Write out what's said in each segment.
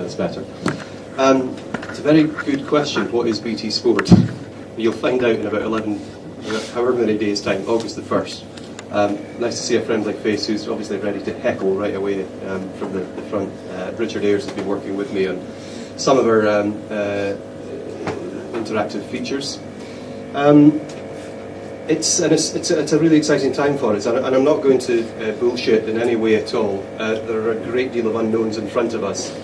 that's better. It's a very good question. What is BT Sport? You'll find out in about 11, however many days' time, August the 1st. Nice to see a friendly face who's obviously ready to heckle right away from the front. Richard Ayres has been working with me on some of our interactive features. It's a really exciting time for us, and I'm not going to bullshit in any way at all. There are a great deal of unknowns in front of us.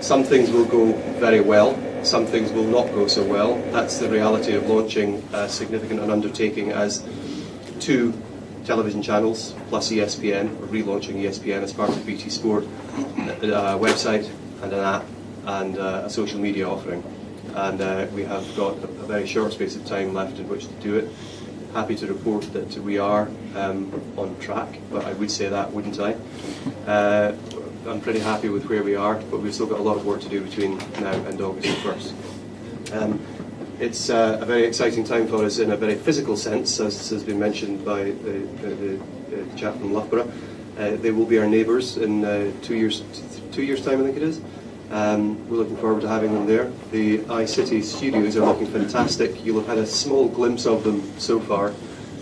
Some things will go very well, some things will not go so well. That's the reality of launching a significant undertaking as 2 television channels plus ESPN, or relaunching ESPN as part of BT Sport, a website and an app and a social media offering. And we have got a very short space of time left in which to do it. Happy to report that we are on track, but I would say that, wouldn't I? I'm pretty happy with where we are, but we've still got a lot of work to do between now and August 1st. It's a very exciting time for us in a very physical sense, as has been mentioned by the chap from Loughborough. They will be our neighbours in 2 years' time, I think it is. We're looking forward to having them there. The iCity studios are looking fantastic. You'll have had a small glimpse of them so far.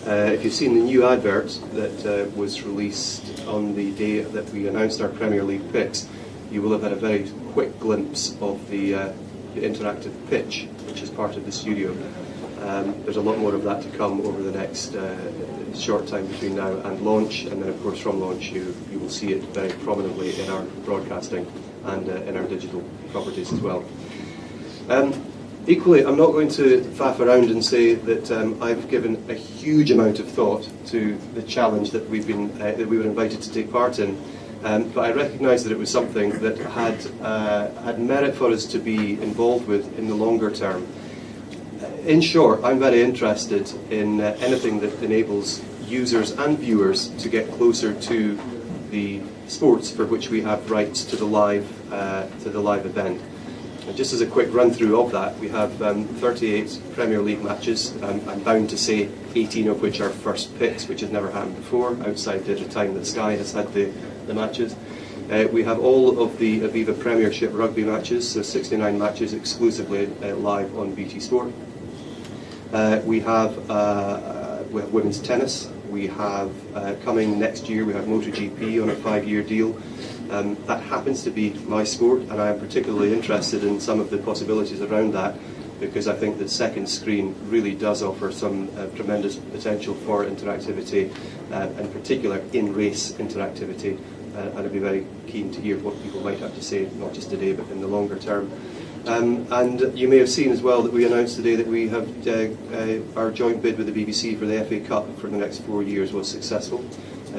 If you've seen the new advert that was released on the day that we announced our Premier League picks, you will have had a very quick glimpse of the interactive pitch, which is part of the studio. There's a lot more of that to come over the next short time between now and launch, and then of course from launch you will see it very prominently in our broadcasting and in our digital properties as well. Equally, I'm not going to faff around and say that I've given a huge amount of thought to the challenge that we were invited to take part in, but I recognise that it was something that had merit for us to be involved with in the longer term. In short, I'm very interested in anything that enables users and viewers to get closer to the sports for which we have rights to the live event. And just as a quick run through of that, we have 38 Premier League matches. I'm bound to say 18 of which are first picks, which has never happened before, outside the time that Sky has had the matches. We have all of the Aviva Premiership rugby matches, so 69 matches exclusively live on BT Sport. We have women's tennis. We have, coming next year, we have MotoGP on a 5-year deal. That happens to be my sport, and I am particularly interested in some of the possibilities around that, because I think that second screen really does offer some tremendous potential for interactivity, in particular in-race interactivity, and I'd be very keen to hear what people might have to say, not just today but in the longer term. And you may have seen as well that we announced today that we have our joint bid with the BBC for the FA Cup for the next 4 years was successful.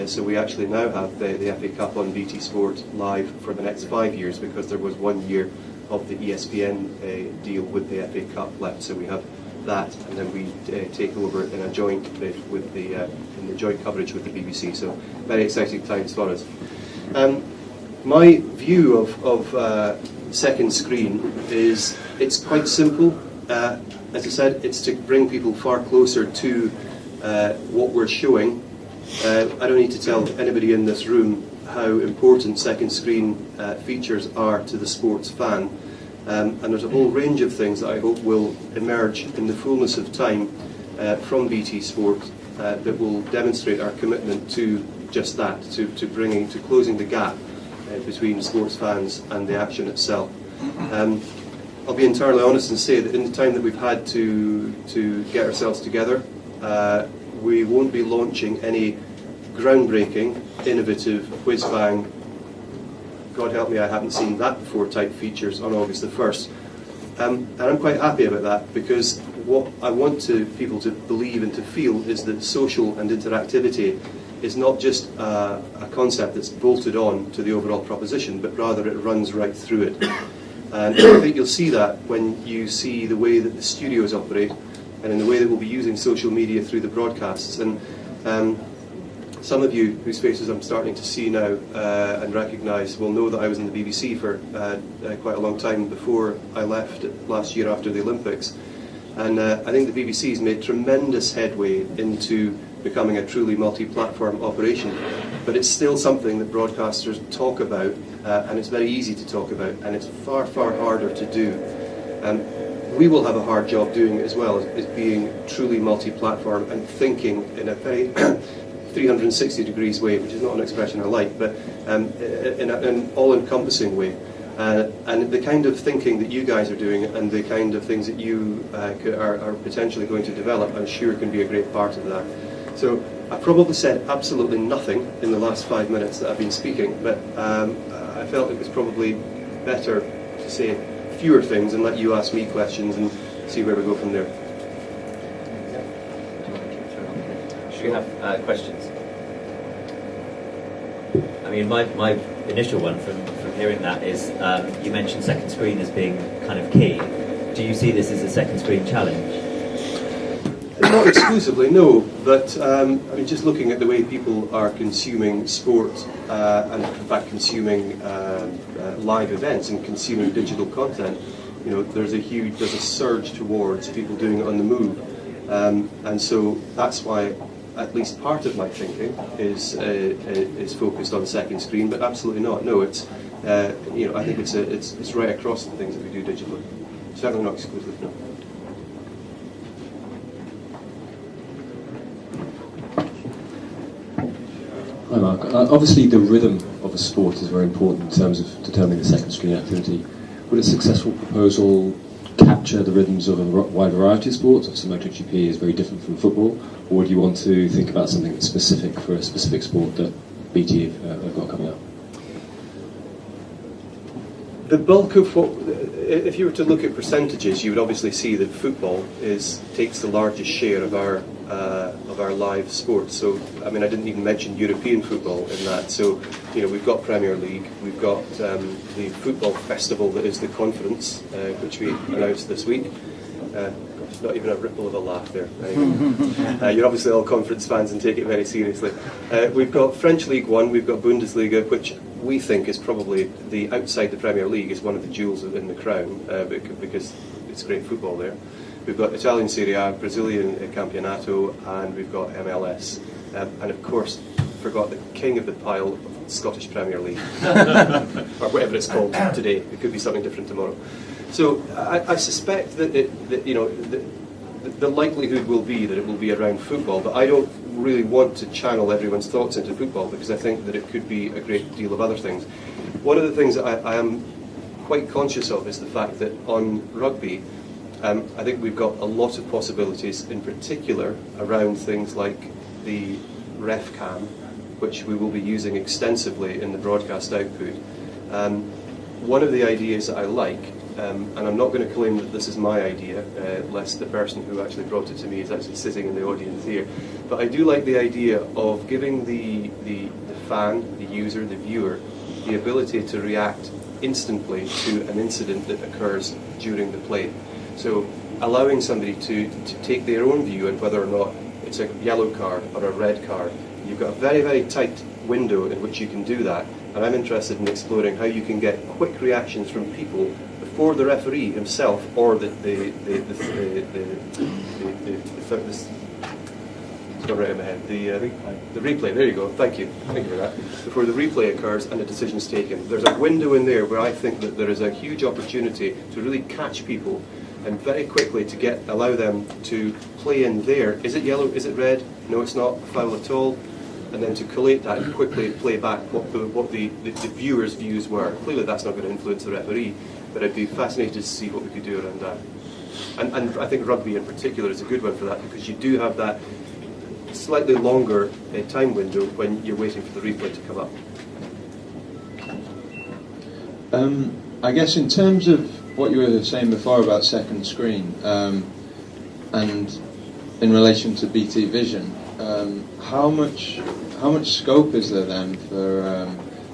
So we actually now have the FA Cup on BT Sport live for the next 5 years, because there was 1 year of the ESPN deal with the FA Cup left. So we have that, and then we take over in a joint bid with in the joint coverage with the BBC. So very exciting times for us. My view of second screen is it's quite simple. As I said, it's to bring people far closer to what we're showing. I don't need to tell anybody in this room how important second screen features are to the sports fan, and there's a whole range of things that I hope will emerge in the fullness of time from BT Sport that will demonstrate our commitment to just that, to closing the gap between sports fans and the action itself. I'll be entirely honest and say that in the time that we've had to get ourselves together, we won't be launching any groundbreaking, innovative, whiz-bang, God help me, I haven't seen that before type features on August the 1st. And I'm quite happy about that, because what I want people to believe and to feel is that social and interactivity is not just a concept that's bolted on to the overall proposition, but rather it runs right through it. And I think you'll see that when you see the way that the studios operate, and in the way that we'll be using social media through the broadcasts. And some of you whose faces I'm starting to see now and recognise will know that I was in the BBC for quite a long time before I left last year after the Olympics. And I think the BBC's made tremendous headway into becoming a truly multi-platform operation. but it's still something that broadcasters talk about, and it's very easy to talk about, and it's far, far harder to do. We will have a hard job doing it as well, as being truly multi-platform and thinking in a very 360 degrees way, which is not an expression I like, but in an all-encompassing way. And the kind of thinking that you guys are doing and the kind of things that you are potentially going to develop, I'm sure can be a great part of that. So I probably said absolutely nothing in the last 5 minutes that I've been speaking, but I felt it was probably better to say fewer things and let you ask me questions and see where we go from there. Do you have questions? I mean, my initial one from hearing that is, you mentioned second screen as being kind of key. Do you see this as a second screen challenge? Not exclusively, no. But I mean, just looking at the way people are consuming sport and in fact consuming live events and consuming digital content, you know, there's a surge towards people doing it on the move, and so that's why at least part of my thinking is focused on second screen, but absolutely not. No, it's you know, I think it's right across the things that we do digitally. Certainly not exclusive. No. Hi Mark. Obviously the rhythm of a sport is very important in terms of determining the second screen activity. Would a successful proposal capture the rhythms of a wide variety of sports? Obviously MotoGP is very different from football. Or do you want to think about something that's specific for a specific sport that BT have got coming up? The bulk of what, if you were to look at percentages, you would obviously see that football takes the largest share of our live sports. So, I mean, I didn't even mention European football in that. So, you know, we've got Premier League, we've got the football festival that is the conference, which we announced this week. Not even a ripple of a laugh there. You're obviously all conference fans and take it very seriously. We've got French League One, we've got Bundesliga, which we think is probably outside the Premier League is one of the jewels in the crown, because it's great football there. We've got Italian Serie A, Brazilian Campeonato, and we've got MLS. And of course, forgot the king of the pile, Scottish Premier League, or whatever it's called today. It could be something different tomorrow. So I suspect that you know, the likelihood will be that it will be around football, but I don't really want to channel everyone's thoughts into football because I think that it could be a great deal of other things. One of the things that I am quite conscious of is the fact that on rugby, I think we've got a lot of possibilities, in particular around things like the ref cam, which we will be using extensively in the broadcast output. One of the ideas that I like, and I'm not going to claim that this is my idea, lest the person who actually brought it to me is actually sitting in the audience here, but I do like the idea of giving the fan, the user, the viewer, the ability to react instantly to an incident that occurs during the play. So allowing somebody to take their own view on whether or not it's a yellow card or a red card. You've got a very, very tight window in which you can do that, and I'm interested in exploring how you can get quick reactions from people before the referee himself or the replay. There you go. Thank you for that. Before the replay occurs and a decision is taken, there's a window in there where I think that there is a huge opportunity to really catch people and very quickly to allow them to play in there. Is it yellow? Is it red? No, it's not. Foul at all. And then to collate that and quickly play back what the viewers' views were. Clearly, that's not going to influence the referee, but I'd be fascinated to see what we could do around that. And I think rugby in particular is a good one for that because you do have that slightly longer time window when you're waiting for the replay to come up. I guess in terms of what you were saying before about second screen, and in relation to BT Vision, how much scope is there then for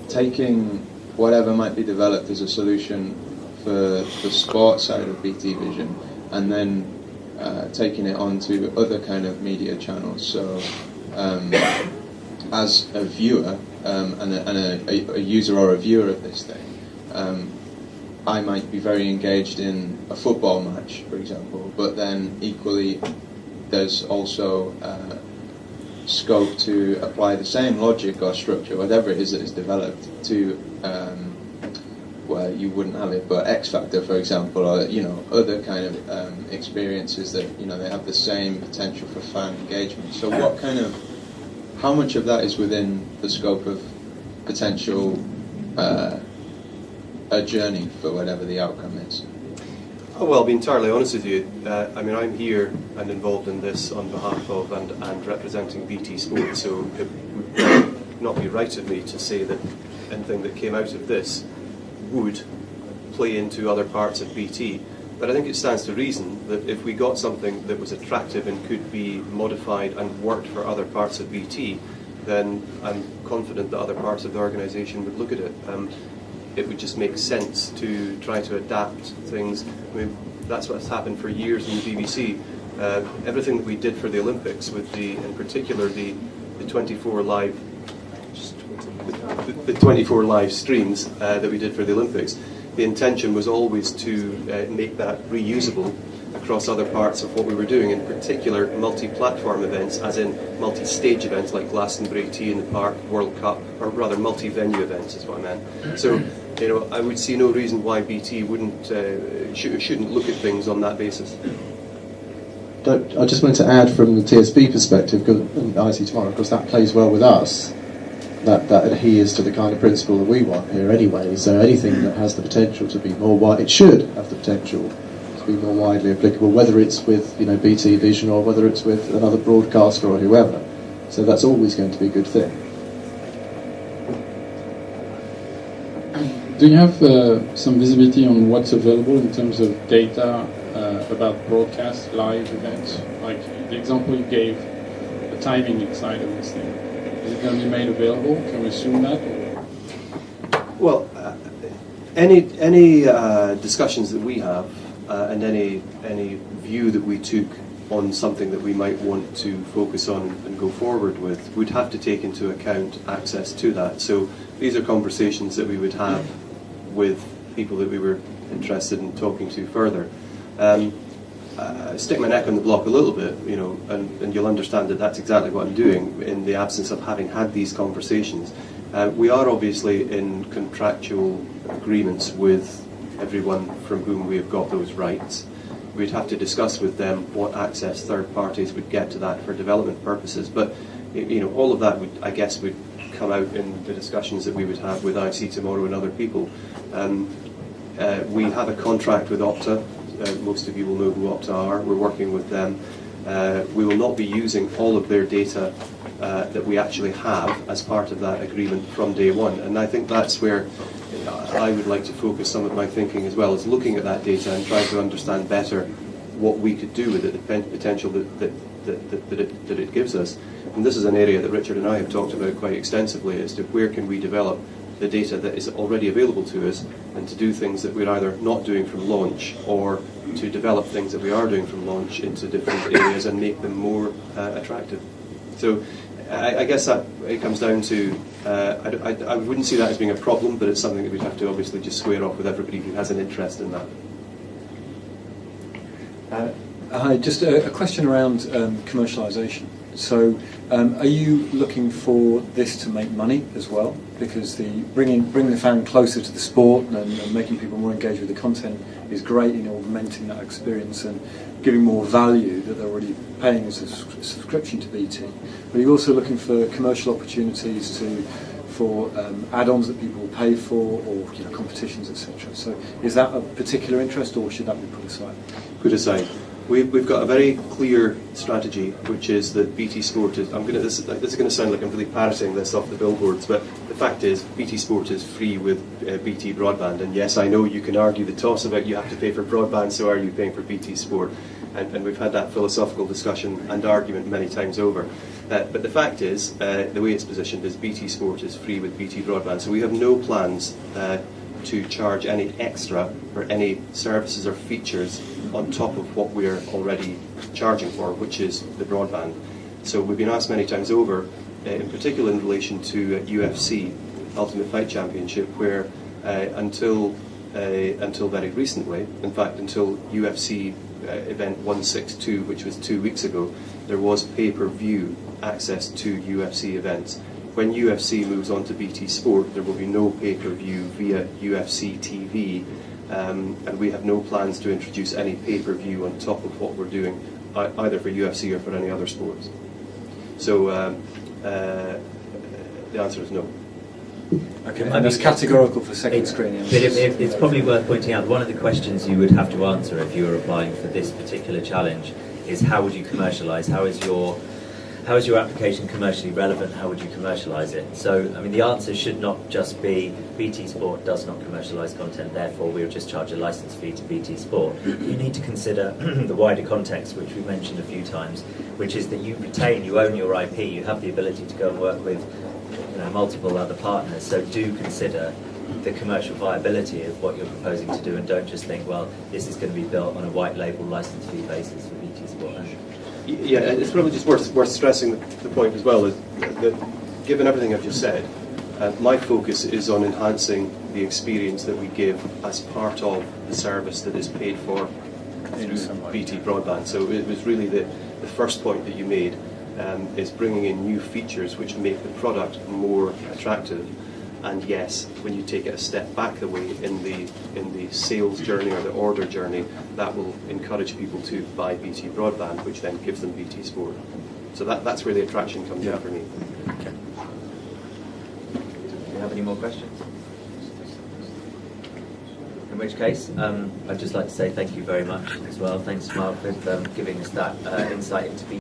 taking whatever might be developed as a solution for the sports side of BT Vision and then taking it on to other kind of media channels? So as a viewer and a user or a viewer of this thing, I might be very engaged in a football match, for example, but then equally there's also scope to apply the same logic or structure, whatever it is that is developed, to where you wouldn't have it, but X Factor, for example, or other kind of experiences that they have the same potential for fan engagement. So how much of that is within the scope of potential a journey for whatever the outcome is? Oh, well, I'll be entirely honest with you. I'm here and involved in this on behalf of and representing BT Sport, so it would not be right of me to say that anything that came out of this would play into other parts of BT. But I think it stands to reason that if we got something that was attractive and could be modified and worked for other parts of BT, then I'm confident that other parts of the organisation would look at it. It would just make sense to try to adapt things. That's what's happened for years in the BBC. Everything that we did for the Olympics, in particular the 24 live, the 24 live streams that we did for the Olympics, the intention was always to make that reusable across other parts of what we were doing, in particular multi-platform events, as in multi-stage events like Glastonbury, Tea in the Park, World Cup, or rather multi-venue events is what I meant. So, I would see no reason why BT shouldn't look at things on that basis. I just wanted to add from the TSB perspective, and IC Tomorrow, because that plays well with us, that adheres to the kind of principle that we want here anyway. So anything that has the potential to be more wide, it should have the potential to be more widely applicable, whether it's with BT Vision or whether it's with another broadcaster or whoever. So that's always going to be a good thing. Do you have some visibility on what's available in terms of data about broadcast live events? Like the example you gave, the timing inside of this thing. Is it going to be made available? Can we assume that? Well, any discussions that we have and any view that we took on something that we might want to focus on and go forward with would have to take into account access to that. So these are conversations that we would have with people that we were interested in talking to further. Stick my neck on the block a little bit, and you'll understand that that's exactly what I'm doing in the absence of having had these conversations. We are obviously in contractual agreements with everyone from whom we have got those rights. We'd have to discuss with them what access third parties would get to that for development purposes. But all of that would come out in the discussions that we would have with IC Tomorrow and other people. We have a contract with Opta. Most of you will know who Opta are. We're working with them. We will not be using all of their data that we actually have as part of that agreement from day one. And I think that's where I would like to focus some of my thinking as well, is looking at that data and trying to understand better what we could do with it, the potential that it gives us. And this is an area that Richard and I have talked about quite extensively, as to where can we develop the data that is already available to us, and to do things that we're either not doing from launch, or to develop things that we are doing from launch into different areas and make them more attractive. So I guess that it comes down to, I wouldn't see that as being a problem, but it's something that we'd have to obviously just square off with everybody who has an interest in that. Hi, just a question around commercialisation. So, are you looking for this to make money as well? Because bringing the fan closer to the sport and making people more engaged with the content is great in augmenting that experience and giving more value that they're already paying as a subscription to BT. But are you also looking for commercial opportunities for add-ons that people will pay for, or competitions, etc.? So, is that of particular interest, or should that be put aside? Put aside. We've got a very clear strategy, which is that BT Sport is. This is going to sound like I'm really parroting this off the billboards, but the fact is, BT Sport is free with BT Broadband. And yes, I know you can argue the toss about you have to pay for broadband, so are you paying for BT Sport? And we've had that philosophical discussion and argument many times over. But the fact is, the way it's positioned is BT Sport is free with BT Broadband. So we have no plans to charge any extra for any services or features on top of what we're already charging for, which is the broadband. So we've been asked many times over, in particular in relation to UFC, Ultimate Fight Championship, where until very recently, in fact until UFC event 162, which was 2 weeks ago, there was pay-per-view access to UFC events. When UFC moves on to BT Sport, there will be no pay-per-view via UFC TV, and we have no plans to introduce any pay-per-view on top of what we're doing, either for UFC or for any other sports. So the answer is no. Okay, and it's categorical for second But screen. it's probably worth pointing out, one of the questions you would have to answer if you were applying for this particular challenge is how would you commercialise? How is your application commercially relevant? How would you commercialise it? So, I mean, the answer should not just be BT Sport does not commercialise content, therefore we'll just charge a licence fee to BT Sport. You need to consider the wider context, which we mentioned a few times, which is that you own your IP, you have the ability to go and work with multiple other partners, so do consider the commercial viability of what you're proposing to do, and don't just think, well, this is going to be built on a white label license fee basis for BT Sport. Yeah, it's probably just worth stressing the point as well, is that given everything I've just said, my focus is on enhancing the experience that we give as part of the service that is paid for through BT Broadband. So it was really the first point that you made, is bringing in new features which make the product more attractive. And yes, when you take it a step back away in the sales journey or the order journey, that will encourage people to buy BT Broadband, which then gives them BT Sport. So that's where the attraction comes in for me. Okay. Do you have any more questions? In which case, I'd just like to say thank you very much as well. Thanks, Mark, for giving us that insight into BT.